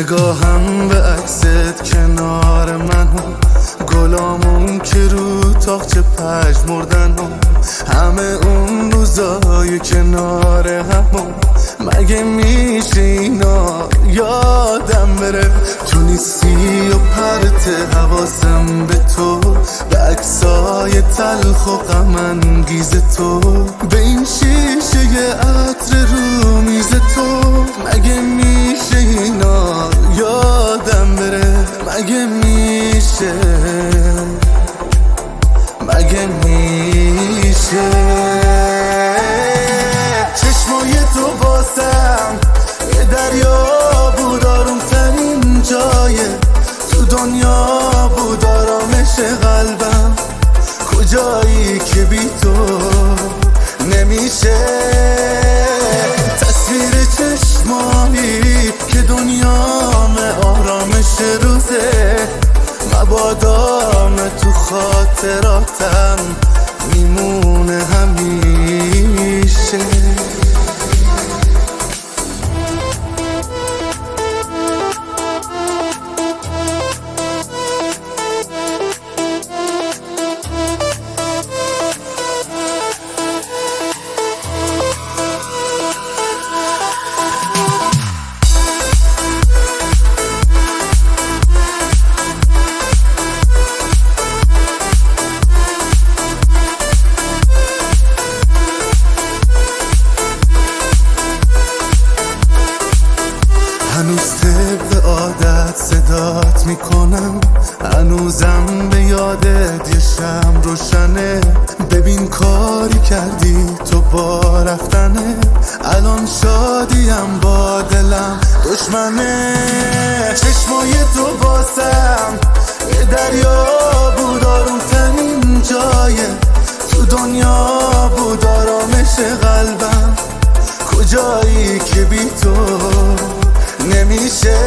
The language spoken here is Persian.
نگاهم به عکست کنار من و گلامون که رو تاقچه پژمردن و همه اون روزای کنار همون، مگه میشه اینا یادم بره؟ تو نیستی و پرت حواسم به تو، به عکسای تلخ و غم انگیز تو، به این شیشه عطر رو میز تو. مگه میشه اینا یادم بره؟ مگه میشه؟ مگه میشه؟ چشمای تو باسم یه دریا بود، آروم ترین جایه تو دنیا بود، آرامش قلبم. کجایی که بی تو نمیشه؟ تصویر چشمایی که دنیام آرامش روزه، مبادام تو خاطراتم میمونه همیشه. هنوز طبق عادت صدات میکنم، هنوزم به یادت یه شم روشنه. ببین کاری کردی تو با رفتنه، الان شادیم با دلم دشمنه. چشمای تو باسم یه دریا بود، آروم ترین جایه تو دنیا بود، آرامش قلبم. کجایی که بی تو نمیشه؟